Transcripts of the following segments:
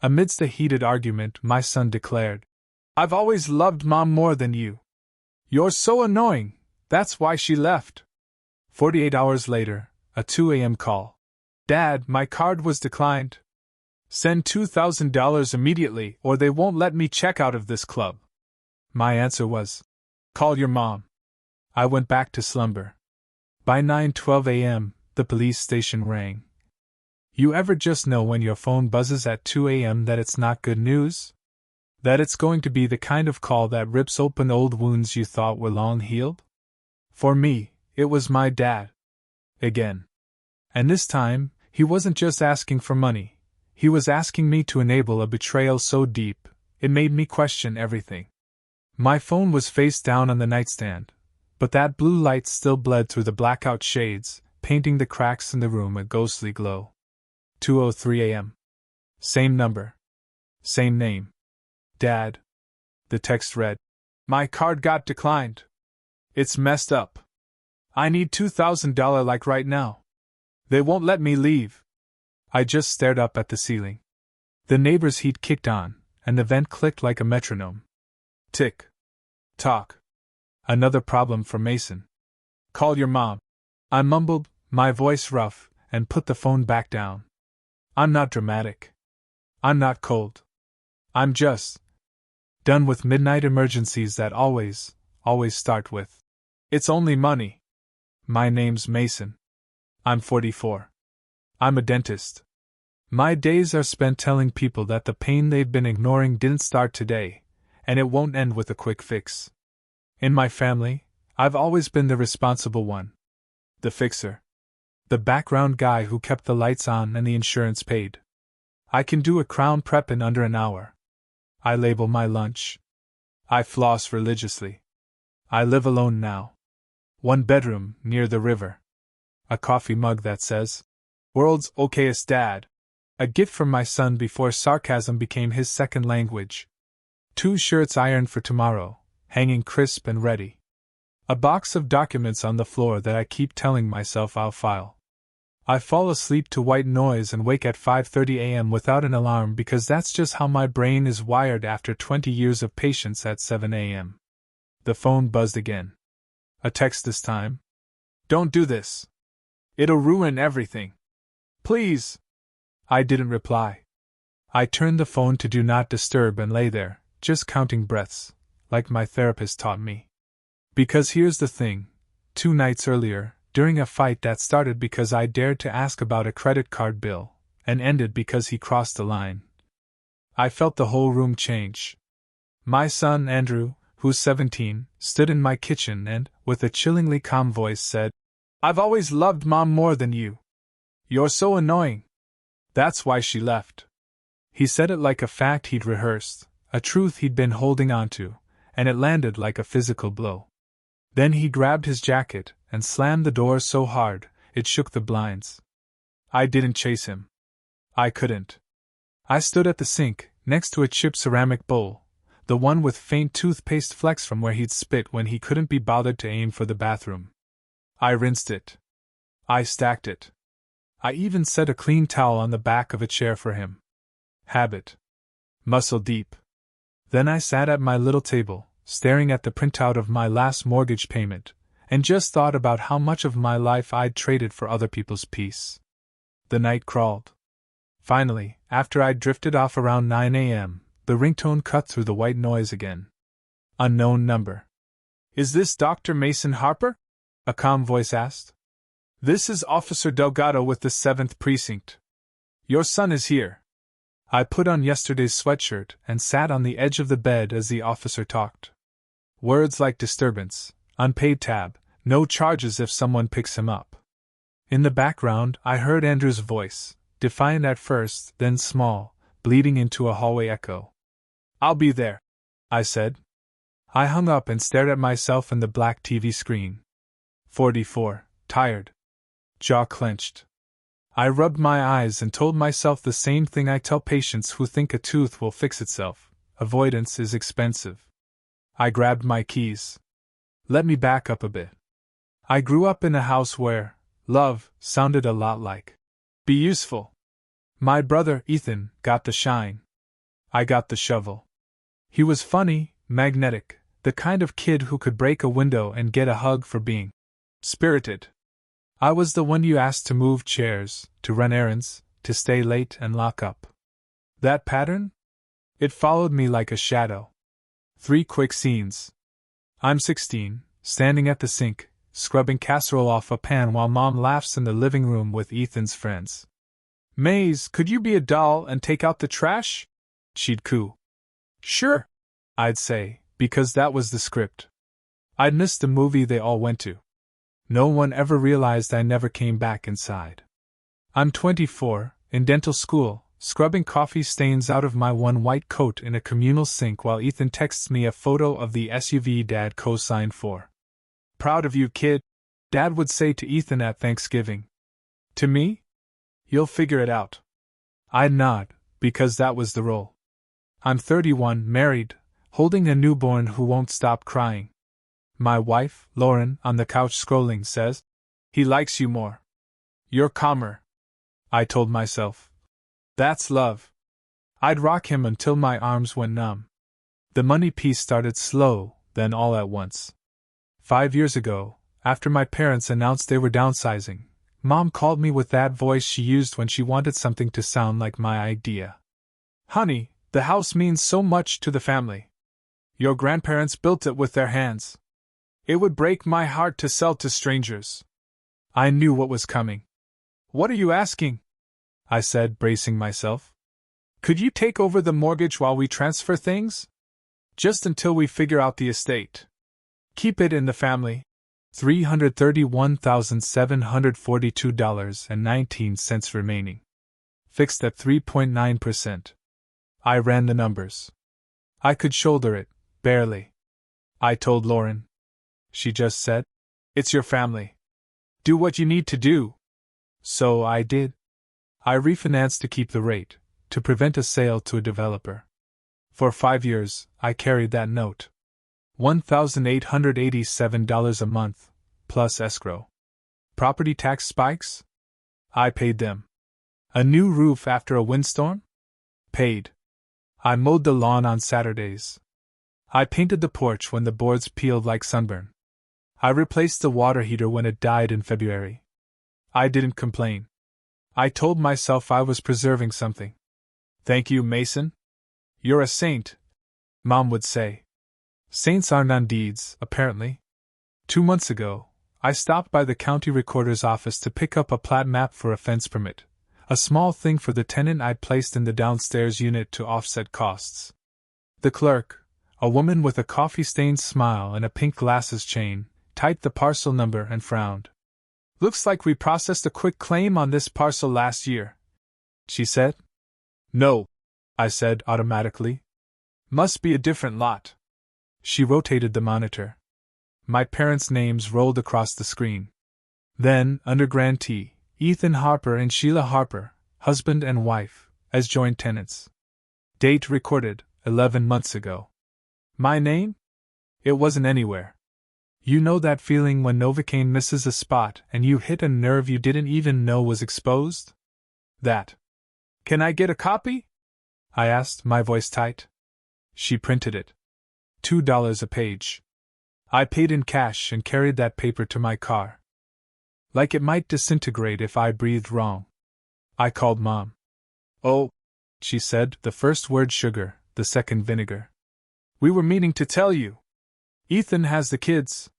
Amidst a heated argument, my son declared, "I've always loved Mom more than you. You're so annoying, that's why she left." 48 hours later, a 2 a.m. call. "Dad, my card was declined. Send $2,000 immediately or they won't let me check out of this club." My answer was, "Call your mom." I went back to slumber. By 9:12 a.m., the police station rang. You ever just know when your phone buzzes at 2 a.m. that it's not good news? That it's going to be the kind of call that rips open old wounds you thought were long healed? For me, it was my dad. Again. And this time, he wasn't just asking for money. He was asking me to enable a betrayal so deep, it made me question everything. My phone was face down on the nightstand, but that blue light still bled through the blackout shades, painting the cracks in the room a ghostly glow. 2:03 a.m. Same number. Same name. Dad. The text read, "My card got declined. It's messed up. I need $2,000 like right now. They won't let me leave." I just stared up at the ceiling. The neighbor's heat kicked on, and the vent clicked like a metronome. Tick. Tock. Another problem for Mason. "Call your mom," I mumbled, my voice rough, and put the phone back down. I'm not dramatic. I'm not cold. I'm just done with midnight emergencies that always start with, "It's only money." My name's Mason. I'm 44. I'm a dentist. My days are spent telling people that the pain they've been ignoring didn't start today, and it won't end with a quick fix. In my family, I've always been the responsible one. The fixer. The background guy who kept the lights on and the insurance paid. I can do a crown prep in under an hour. I label my lunch. I floss religiously. I live alone now. 1 bedroom, near the river. A coffee mug that says, "World's okayest dad." A gift from my son before sarcasm became his second language. 2 shirts ironed for tomorrow, hanging crisp and ready. A box of documents on the floor that I keep telling myself I'll file. I fall asleep to white noise and wake at 5:30 a.m. without an alarm because that's just how my brain is wired after 20 years of patience at 7 a.m. The phone buzzed again. A text this time. "Don't do this. It'll ruin everything. Please." I didn't reply. I turned the phone to do not disturb and lay there, just counting breaths, like my therapist taught me. Because here's the thing, 2 nights earlier, during a fight that started because I dared to ask about a credit card bill, and ended because he crossed the line, I felt the whole room change. My son, Andrew, who's 17, stood in my kitchen and, with a chillingly calm voice, said, "I've always loved Mom more than you. You're so annoying. That's why she left." He said it like a fact he'd rehearsed, a truth he'd been holding on to, and it landed like a physical blow. Then he grabbed his jacket and slammed the door so hard it shook the blinds. I didn't chase him. I couldn't. I stood at the sink, next to a chipped ceramic bowl, the one with faint toothpaste flecks from where he'd spit when he couldn't be bothered to aim for the bathroom. I rinsed it. I stacked it. I even set a clean towel on the back of a chair for him. Habit. Muscle deep. Then I sat at my little table, staring at the printout of my last mortgage payment, and just thought about how much of my life I'd traded for other people's peace. The night crawled. Finally, after I'd drifted off around 9 a.m., the ringtone cut through the white noise again. Unknown number. "Is this Dr. Mason Harper?" a calm voice asked. "This is Officer Delgado with the 7th Precinct. Your son is here." I put on yesterday's sweatshirt and sat on the edge of the bed as the officer talked. Words like disturbance, unpaid tab, no charges if someone picks him up. In the background, I heard Andrew's voice, defiant at first, then small, bleeding into a hallway echo. "I'll be there," I said. I hung up and stared at myself in the black TV screen. 44, tired. Jaw clenched. I rubbed my eyes and told myself the same thing I tell patients who think a tooth will fix itself: avoidance is expensive. I grabbed my keys. Let me back up a bit. I grew up in a house where love sounded a lot like be useful. My brother, Ethan, got the shine. I got the shovel. He was funny, magnetic, the kind of kid who could break a window and get a hug for being spirited. I was the one you asked to move chairs, to run errands, to stay late and lock up. That pattern? It followed me like a shadow. 3 quick scenes. I'm 16, standing at the sink, scrubbing casserole off a pan while Mom laughs in the living room with Ethan's friends. Maze, could you be a doll and take out the trash? She'd coo. Sure, I'd say, because that was the script. I'd missed the movie they all went to. No one ever realized I never came back inside. I'm 24, in dental school, scrubbing coffee stains out of my one white coat in a communal sink while Ethan texts me a photo of the SUV Dad co-signed for. Proud of you, kid, Dad would say to Ethan at Thanksgiving. To me? You'll figure it out. I'd nod, because that was the role. I'm 31, married, holding a newborn who won't stop crying. My wife, Lauren, on the couch scrolling, says, he likes you more. You're calmer. I told myself. That's love. I'd rock him until my arms went numb. The money piece started slow, then all at once. 5 years ago, after my parents announced they were downsizing, Mom called me with that voice she used when she wanted something to sound like my idea. Honey, the house means so much to the family. Your grandparents built it with their hands. It would break my heart to sell to strangers. I knew what was coming. What are you asking? I said, bracing myself. Could you take over the mortgage while we transfer things? Just until we figure out the estate. Keep it in the family. $331,742.19 remaining. Fixed at 3.9%. I ran the numbers. I could shoulder it, barely. I told Lauren. She just said, it's your family. Do what you need to do. So I did. I refinanced to keep the rate, to prevent a sale to a developer. For 5 years, I carried that note. $1,887 a month, plus escrow. Property tax spikes? I paid them. A new roof after a windstorm? Paid. I mowed the lawn on Saturdays. I painted the porch when the boards peeled like sunburn. I replaced the water heater when it died in February. I didn't complain. I told myself I was preserving something. Thank you, Mason. You're a saint, Mom would say. Saints aren't on deeds, apparently. 2 months ago, I stopped by the county recorder's office to pick up a plat map for a fence permit, a small thing for the tenant I'd placed in the downstairs unit to offset costs. The clerk, a woman with a coffee-stained smile and a pink glasses chain, typed the parcel number and frowned. Looks like we processed a quick claim on this parcel last year, she said. No, I said automatically. Must be a different lot. She rotated the monitor. My parents' names rolled across the screen. Then, under grantee, Ethan Harper and Sheila Harper, husband and wife, as joint tenants. Date recorded, 11 months ago. My name? It wasn't anywhere. You know that feeling when Novocaine misses a spot and you hit a nerve you didn't even know was exposed? That. Can I get a copy? I asked, my voice tight. She printed it. $2 a page. I paid in cash and carried that paper to my car. Like it might disintegrate if I breathed wrong. I called Mom. Oh, she said, the first word sugar, the second vinegar. We were meaning to tell you. Ethan has the kids.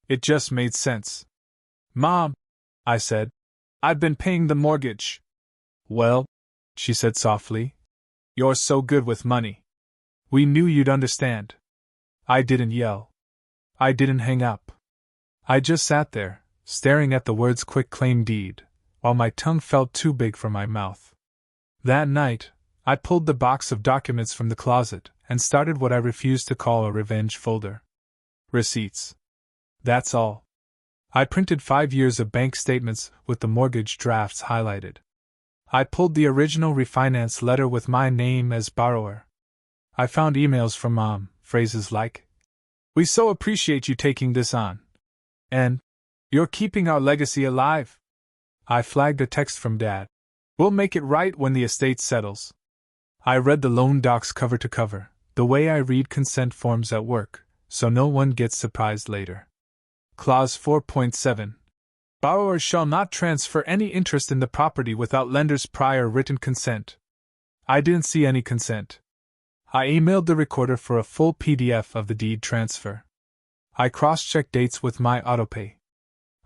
It just made sense. Mom, I said, I've been paying the mortgage. Well, she said softly, you're so good with money. We knew you'd understand. I didn't yell. I didn't hang up. I just sat there, staring at the words quick claim deed, while my tongue felt too big for my mouth. That night, I pulled the box of documents from the closet and started what I refused to call a revenge folder. Receipts. That's all. I printed 5 years of bank statements with the mortgage drafts highlighted. I pulled the original refinance letter with my name as borrower. I found emails from Mom, phrases like, "We so appreciate you taking this on," and "You're keeping our legacy alive." I flagged a text from Dad. "We'll make it right when the estate settles." I read the loan docs cover to cover, the way I read consent forms at work, so no one gets surprised later. Clause 4.7. Borrowers shall not transfer any interest in the property without lender's prior written consent. I didn't see any consent. I emailed the recorder for a full PDF of the deed transfer. I cross-checked dates with my autopay.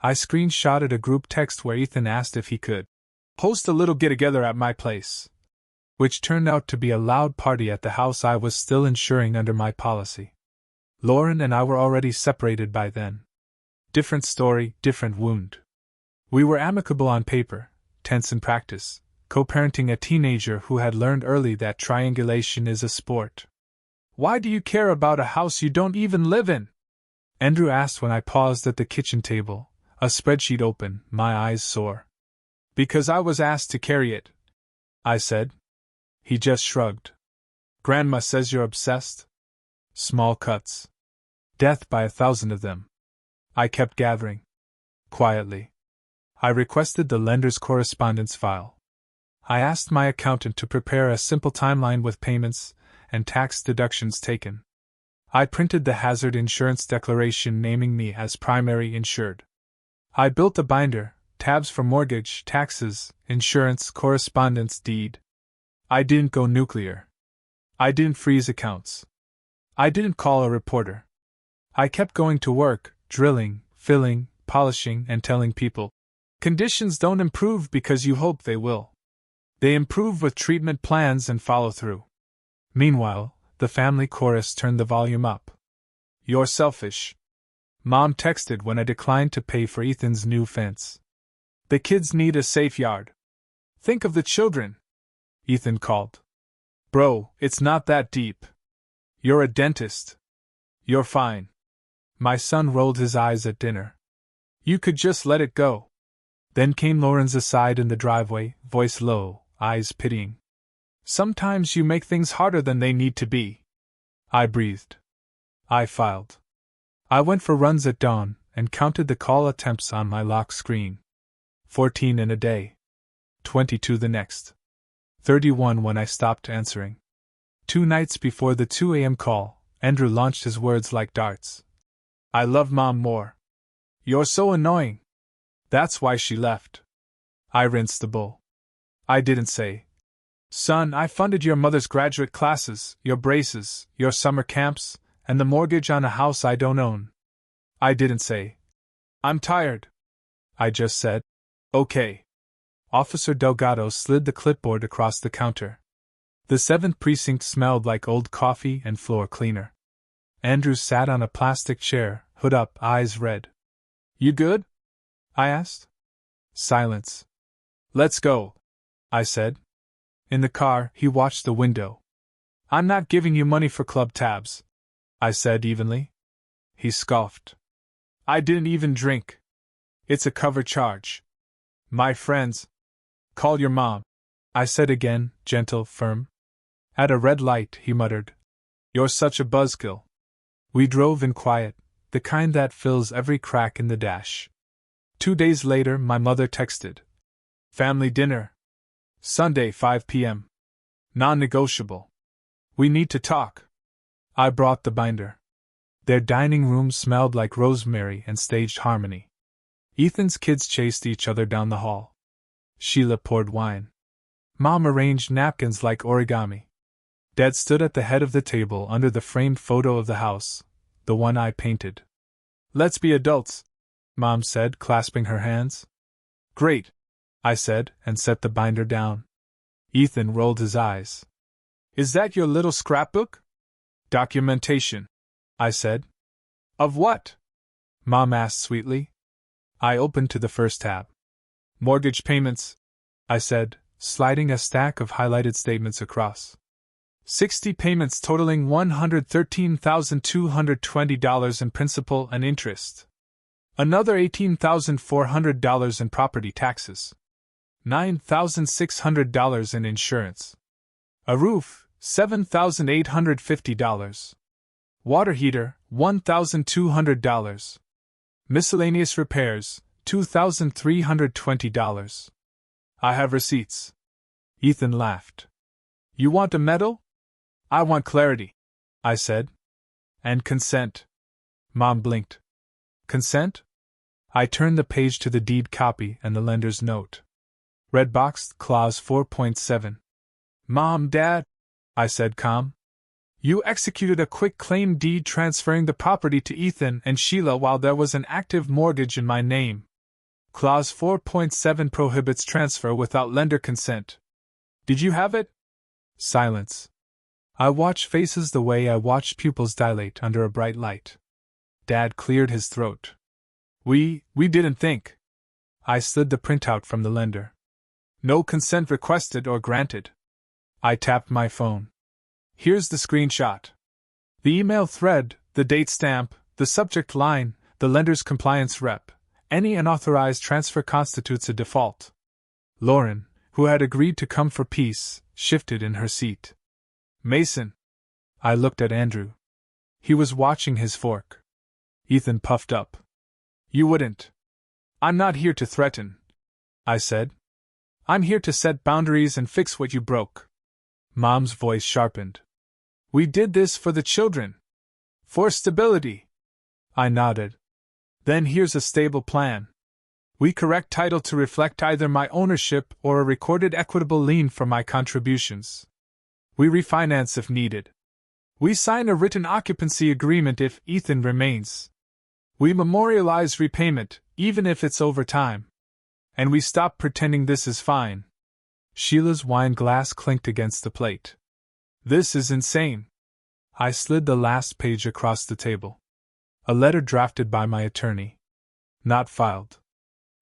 I screenshotted a group text where Ethan asked if he could host a little get-together at my place, which turned out to be a loud party at the house I was still insuring under my policy. Lauren and I were already separated by then. Different story, different wound. We were amicable on paper, tense in practice, co-parenting a teenager who had learned early that triangulation is a sport. Why do you care about a house you don't even live in? Andrew asked when I paused at the kitchen table, a spreadsheet open, my eyes sore. Because I was asked to carry it, I said. He just shrugged. Grandma says you're obsessed? Small cuts. Death by 1,000 of them. I kept gathering. Quietly. I requested the lender's correspondence file. I asked my accountant to prepare a simple timeline with payments and tax deductions taken. I printed the hazard insurance declaration naming me as primary insured. I built a binder, tabs for mortgage, taxes, insurance, correspondence, deed. I didn't go nuclear. I didn't freeze accounts. I didn't call a reporter. I kept going to work, drilling, filling, polishing, and telling people, conditions don't improve because you hope they will. They improve with treatment plans and follow-through. Meanwhile, the family chorus turned the volume up. You're selfish. Mom texted when I declined to pay for Ethan's new fence. The kids need a safe yard. Think of the children. Ethan called. Bro, it's not that deep. You're a dentist. You're fine. My son rolled his eyes at dinner. You could just let it go. Then came Lauren's aside in the driveway, voice low, eyes pitying. Sometimes you make things harder than they need to be. I breathed. I filed. I went for runs at dawn and counted the call attempts on my lock screen. 14 in a day. 22 the next. 31 when I stopped answering. 2 nights before the 2 a.m. call, Andrew launched his words like darts. I love Mom more. You're so annoying. That's why she left. I rinsed the bowl. I didn't say, son, I funded your mother's graduate classes, your braces, your summer camps, and the mortgage on a house I don't own. I didn't say, I'm tired. I just said, okay. Officer Delgado slid the clipboard across the counter. The 7th precinct smelled like old coffee and floor cleaner. Andrew sat on a plastic chair, hood up, eyes red. You good? I asked. Silence. Let's go, I said. In the car, he watched the window. I'm not giving you money for club tabs, I said evenly. He scoffed. I didn't even drink. It's a cover charge. My friends. Call your mom, I said again, gentle, firm. At a red light, he muttered. You're such a buzzkill. We drove in quiet, the kind that fills every crack in the dash. 2 days later, my mother texted. Family dinner. Sunday, 5 p.m. Non-negotiable. We need to talk. I brought the binder. Their dining room smelled like rosemary and staged harmony. Ethan's kids chased each other down the hall. Sheila poured wine. Mom arranged napkins like origami. Dad stood at the head of the table under the framed photo of the house, the one I painted. Let's be adults, Mom said, clasping her hands. Great, I said, and set the binder down. Ethan rolled his eyes. Is that your little scrapbook? Documentation, I said. Of what? Mom asked sweetly. I opened to the first tab. Mortgage payments, I said, sliding a stack of highlighted statements across. 60 payments totaling $113,220 in principal and interest. Another $18,400 in property taxes. $9,600 in insurance. A roof, $7,850. Water heater, $1,200. Miscellaneous repairs, $2,320. I have receipts. Ethan laughed. You want a medal? I want clarity, I said. And consent. Mom blinked. Consent? I turned the page to the deed copy and the lender's note. Red boxed, clause 4.7. Mom, Dad, I said calm. You executed a quick claim deed transferring the property to Ethan and Sheila while there was an active mortgage in my name. Clause 4.7 prohibits transfer without lender consent. Did you have it? Silence. I watched faces the way I watched pupils dilate under a bright light. Dad cleared his throat. We didn't think. I slid the printout from the lender. No consent requested or granted. I tapped my phone. Here's the screenshot. The email thread, the date stamp, the subject line, the lender's compliance rep. Any unauthorized transfer constitutes a default. Lauren, who had agreed to come for peace, shifted in her seat. Mason. I looked at Andrew. He was watching his fork. Ethan puffed up. You wouldn't. I'm not here to threaten, I said. I'm here to set boundaries and fix what you broke. Mom's voice sharpened. We did this for the children. For stability. I nodded. Then here's a stable plan. We correct title to reflect either my ownership or a recorded equitable lien for my contributions. We refinance if needed. We sign a written occupancy agreement if Ethan remains. We memorialize repayment, even if it's over time. And we stop pretending this is fine. Sheila's wine glass clinked against the plate. This is insane. I slid the last page across the table. A letter drafted by my attorney. Not filed.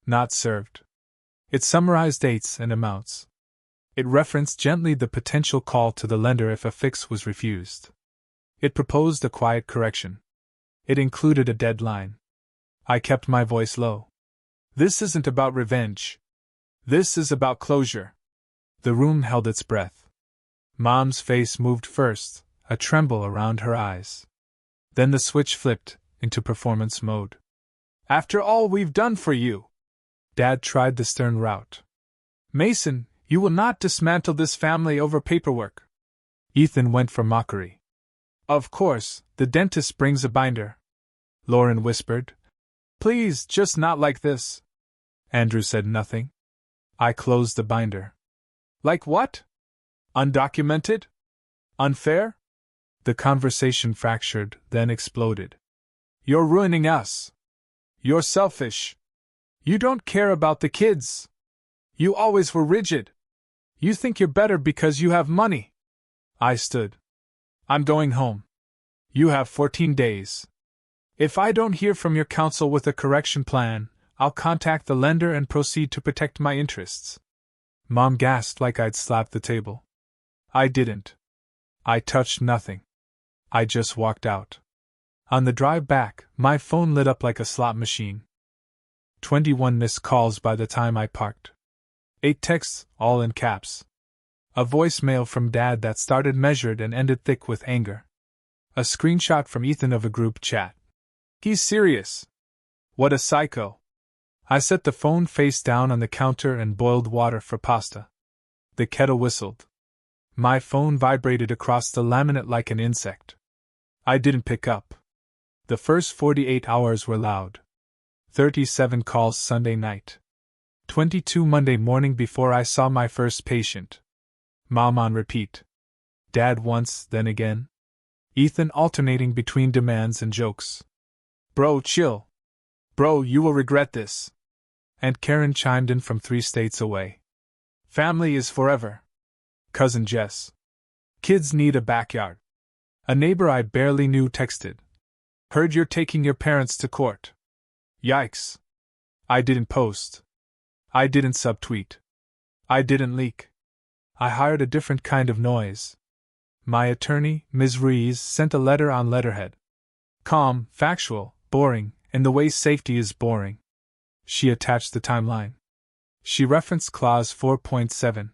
Not served. It summarized dates and amounts. It referenced gently the potential call to the lender if a fix was refused. It proposed a quiet correction. It included a deadline. I kept my voice low. This isn't about revenge. This is about closure. The room held its breath. Mom's face moved first, a tremble around her eyes. Then the switch flipped into performance mode. After all we've done for you. Dad tried the stern route. Mason, you will not dismantle this family over paperwork. Ethan went for mockery. Of course, the dentist brings a binder. Lauren whispered. Please, just not like this. Andrew said nothing. I closed the binder. Like what? Undocumented? Unfair? The conversation fractured, then exploded. You're ruining us. You're selfish. You don't care about the kids. You always were rigid. You think you're better because you have money. I stood. I'm going home. You have 14 days. If I don't hear from your counsel with a correction plan, I'll contact the lender and proceed to protect my interests. Mom gasped like I'd slapped the table. I didn't. I touched nothing. I just walked out. On the drive back, my phone lit up like a slot machine. 21 missed calls by the time I parked. 8 texts, all in caps. A voicemail from Dad that started measured and ended thick with anger. A screenshot from Ethan of a group chat. He's serious. What a psycho. I set the phone face down on the counter and boiled water for pasta. The kettle whistled. My phone vibrated across the laminate like an insect. I didn't pick up. The first 48 hours were loud. 37 calls Sunday night. 22 Monday morning before I saw my first patient. Mom on repeat. Dad once, then again. Ethan alternating between demands and jokes. Bro, chill. Bro, you will regret this. And Karen chimed in from 3 states away. Family is forever. Cousin Jess. Kids need a backyard. A neighbor I barely knew texted. Heard you're taking your parents to court. Yikes. I didn't post. I didn't subtweet. I didn't leak. I hired a different kind of noise. My attorney, Ms. Rees, sent a letter on letterhead. Calm, factual, boring, in the way safety is boring. She attached the timeline. She referenced clause 4.7.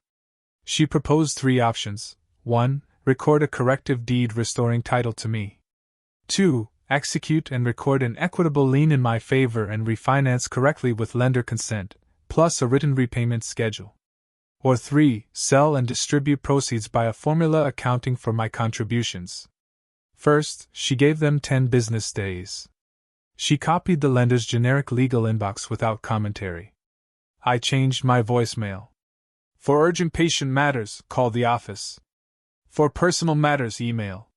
She proposed 3 options. 1. Record a corrective deed restoring title to me. 2. Execute and record an equitable lien in my favor and refinance correctly with lender consent, plus a written repayment schedule. Or 3. Sell and distribute proceeds by a formula accounting for my contributions. First, she gave them 10 business days. She copied the lender's generic legal inbox without commentary. I changed my voicemail. For urgent patient matters, call the office. For personal matters, email.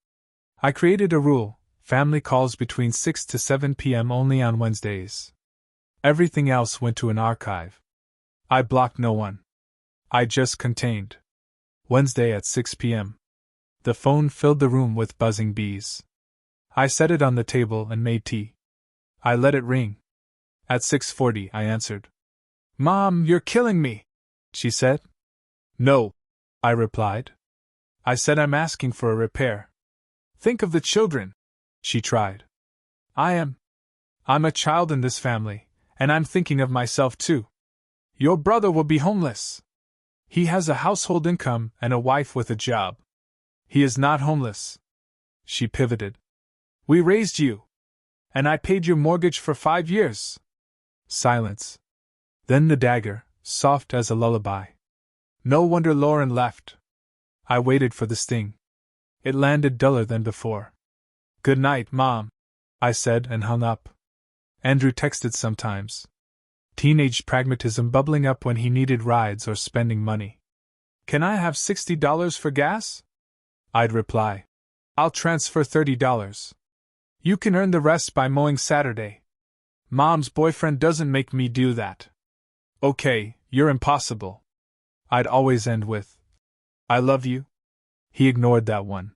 I created a rule: family calls between 6 to 7 p.m. only on Wednesdays. Everything else went to an archive. I blocked no one. I just contained. Wednesday at 6 p.m. The phone filled the room with buzzing bees. I set it on the table and made tea. I let it ring. At 6:40 I answered. "Mom, you're killing me," she said. "No," I replied. I said, "I'm asking for a repair." "Think of the children," she tried. I'm a child in this family, and I'm thinking of myself too. Your brother will be homeless. He has a household income and a wife with a job. He is not homeless." She pivoted. "We raised you. And I paid your mortgage for 5 years. Silence. Then the dagger, soft as a lullaby. No wonder Lauren left. I waited for the sting. It landed duller than before. "Good night, Mom," I said and hung up. Andrew texted sometimes. Teenage pragmatism bubbling up when he needed rides or spending money. "Can I have $60 for gas?" I'd reply. "I'll transfer $30. You can earn the rest by mowing Saturday. Mom's boyfriend doesn't make me do that." "Okay, you're impossible." I'd always end with, "I love you." He ignored that one.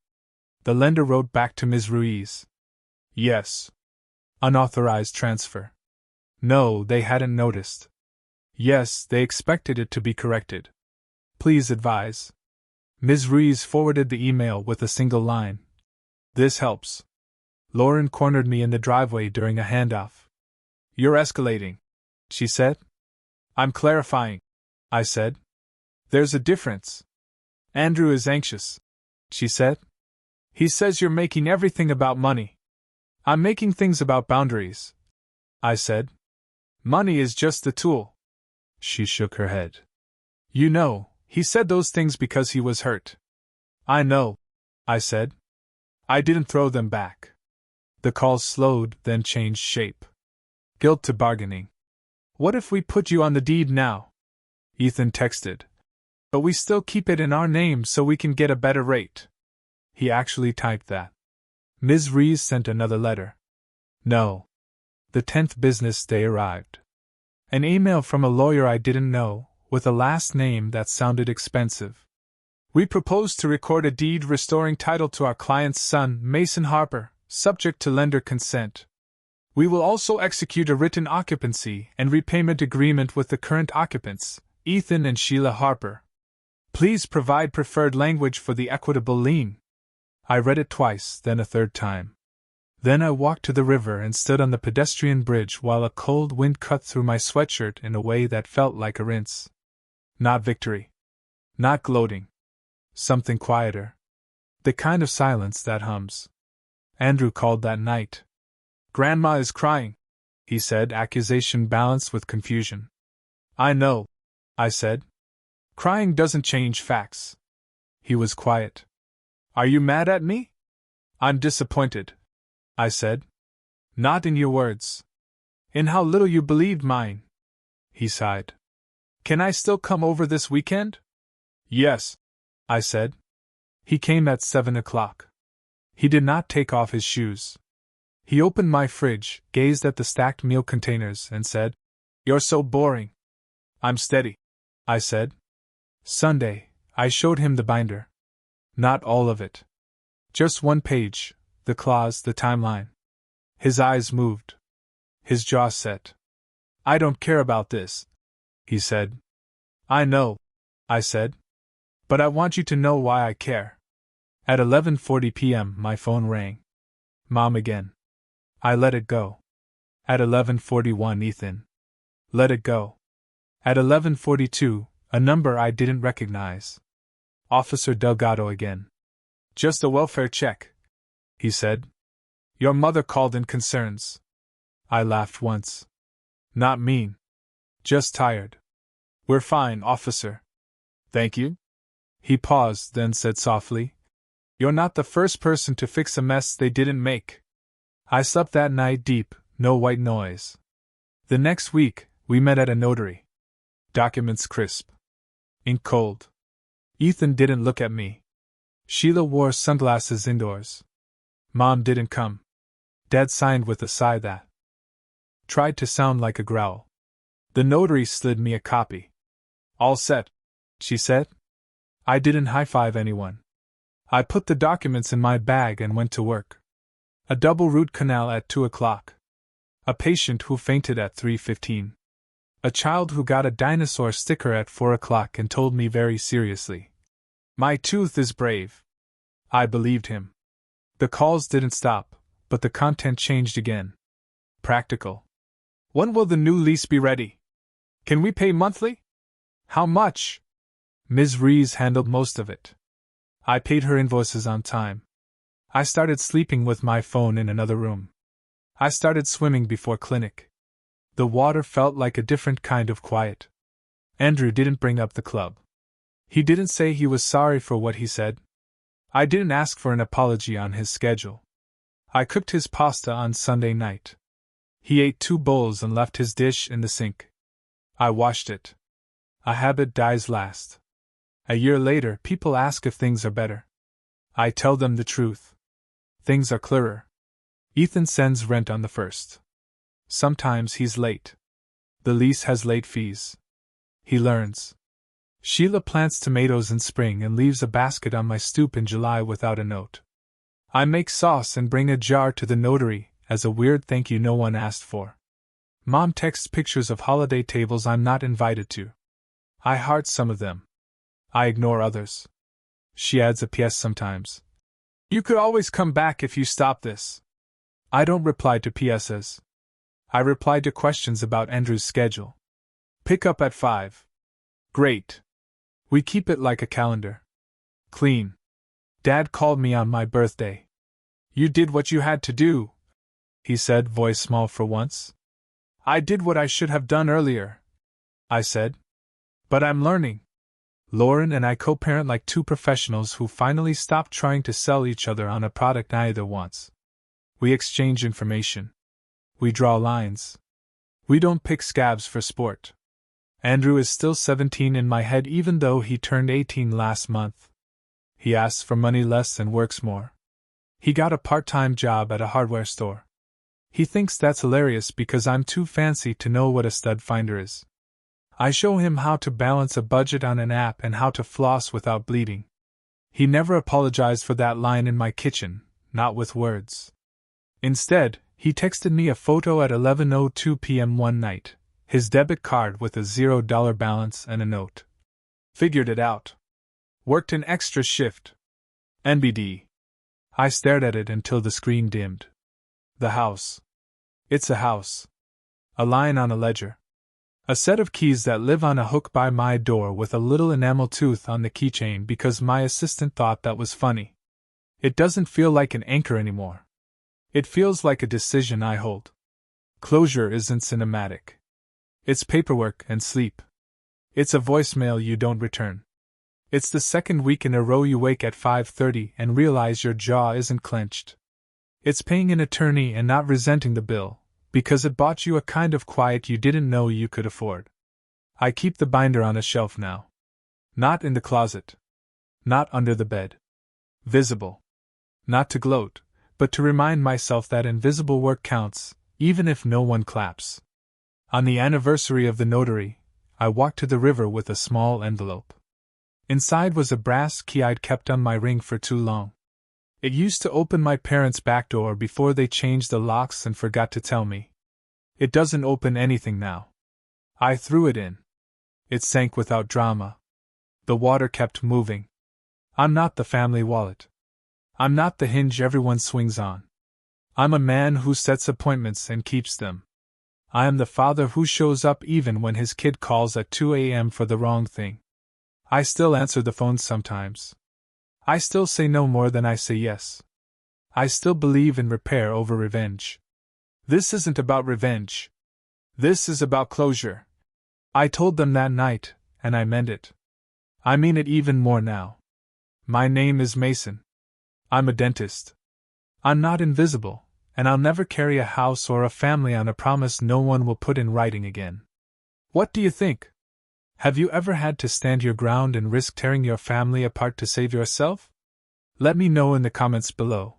The lender wrote back to Ms. Ruiz. Yes. Unauthorized transfer. No, they hadn't noticed. Yes, they expected it to be corrected. Please advise. Ms. Ruiz forwarded the email with a single line. This helps. Lauren cornered me in the driveway during a handoff. You're escalating, she said. I'm clarifying, I said. There's a difference. Andrew is anxious, she said. He says you're making everything about money. I'm making things about boundaries, I said. Money is just the tool. She shook her head. You know, he said those things because he was hurt. I know, I said. I didn't throw them back. The calls slowed, then changed shape. Guilt to bargaining. What if we put you on the deed now? Ethan texted. But we still keep it in our name so we can get a better rate. He actually typed that. Ms. Rees sent another letter. No. The 10th business day arrived. An email from a lawyer I didn't know, with a last name that sounded expensive. We propose to record a deed restoring title to our client's son, Mason Harper, subject to lender consent. We will also execute a written occupancy and repayment agreement with the current occupants, Ethan and Sheila Harper. Please provide preferred language for the equitable lien. I read it twice, then a third time. Then I walked to the river and stood on the pedestrian bridge while a cold wind cut through my sweatshirt in a way that felt like a rinse. Not victory. Not gloating. Something quieter. The kind of silence that hums. Andrew called that night. Grandma is crying, he said, accusation balanced with confusion. I know, I said. Crying doesn't change facts. He was quiet. Are you mad at me? I'm disappointed, I said. Not in your words. In how little you believed mine. He sighed. Can I still come over this weekend? Yes, I said. He came at 7 o'clock. He did not take off his shoes. He opened my fridge, gazed at the stacked meal containers, and said, You're so boring. I'm steady, I said. Sunday, I showed him the binder. Not all of it. Just one page, the clause, the timeline. His eyes moved. His jaw set. I don't care about this, he said. I know, I said. But I want you to know why I care. At 11:40 p.m. my phone rang. Mom again. I let it go. At 11:41 Ethan. Let it go. At 11:42, a number I didn't recognize. Officer Delgado again. Just a welfare check, he said. Your mother called in concerns. I laughed once. Not mean. Just tired. We're fine, officer. Thank you. He paused, then said softly, You're not the first person to fix a mess they didn't make. I slept that night deep, no white noise. The next week, we met at a notary. Documents crisp. Ink cold. Ethan didn't look at me. Sheila wore sunglasses indoors. Mom didn't come. Dad signed with a sigh that tried to sound like a growl. The notary slid me a copy. All set, she said. I didn't high-five anyone. I put the documents in my bag and went to work. A double root canal at 2 o'clock. A patient who fainted at 3:15. A child who got a dinosaur sticker at 4 o'clock and told me very seriously, My tooth is brave. I believed him. The calls didn't stop, but the content changed again. Practical. When will the new lease be ready? Can we pay monthly? How much? Ms. Rees handled most of it. I paid her invoices on time. I started sleeping with my phone in another room. I started swimming before clinic. The water felt like a different kind of quiet. Andrew didn't bring up the club. He didn't say he was sorry for what he said. I didn't ask for an apology on his schedule. I cooked his pasta on Sunday night. He ate 2 bowls and left his dish in the sink. I washed it. A habit dies last. A year later, people ask if things are better. I tell them the truth. Things are clearer. Ethan sends rent on the 1st. Sometimes he's late. The lease has late fees. He learns. Sheila plants tomatoes in spring and leaves a basket on my stoop in July without a note. I make sauce and bring a jar to the notary as a weird thank you no one asked for. Mom texts pictures of holiday tables I'm not invited to. I heart some of them. I ignore others. She adds a PS sometimes. You could always come back if you stop this. I don't reply to PSs. I reply to questions about Andrew's schedule. Pick up at 5. Great. We keep it like a calendar. Clean. Dad called me on my birthday. You did what you had to do, he said, voice small for once. I did what I should have done earlier, I said. But I'm learning. Lauren and I co-parent like 2 professionals who finally stopped trying to sell each other on a product neither wants. We exchange information. We draw lines. We don't pick scabs for sport. Andrew is still 17 in my head even though he turned 18 last month. He asks for money less and works more. He got a part-time job at a hardware store. He thinks that's hilarious because I'm too fancy to know what a stud finder is. I show him how to balance a budget on an app and how to floss without bleeding. He never apologized for that line in my kitchen, not with words. Instead, he texted me a photo at 11:02 p.m. one night, his debit card with a $0 balance and a note. Figured it out. Worked an extra shift. NBD. I stared at it until the screen dimmed. The house. It's a house. A line on a ledger. A set of keys that live on a hook by my door with a little enamel tooth on the keychain because my assistant thought that was funny. It doesn't feel like an anchor anymore. It feels like a decision I hold. Closure isn't cinematic. It's paperwork and sleep. It's a voicemail you don't return. It's the second week in a row you wake at 5:30 and realize your jaw isn't clenched. It's paying an attorney and not resenting the bill, because it bought you a kind of quiet you didn't know you could afford. I keep the binder on a shelf now. Not in the closet. Not under the bed. Visible. Not to gloat, but to remind myself that invisible work counts, even if no one claps. On the anniversary of the notary, I walked to the river with a small envelope. Inside was a brass key I'd kept on my ring for too long. It used to open my parents' back door before they changed the locks and forgot to tell me. It doesn't open anything now. I threw it in. It sank without drama. The water kept moving. I'm not the family wallet. I'm not the hinge everyone swings on. I'm a man who sets appointments and keeps them. I am the father who shows up even when his kid calls at 2 a.m. for the wrong thing. I still answer the phone sometimes. I still say no more than I say yes. I still believe in repair over revenge. This isn't about revenge. This is about closure. I told them that night, and I meant it. I mean it even more now. My name is Mason. I'm a dentist. I'm not invisible, and I'll never carry a house or a family on a promise no one will put in writing again. What do you think? Have you ever had to stand your ground and risk tearing your family apart to save yourself? Let me know in the comments below.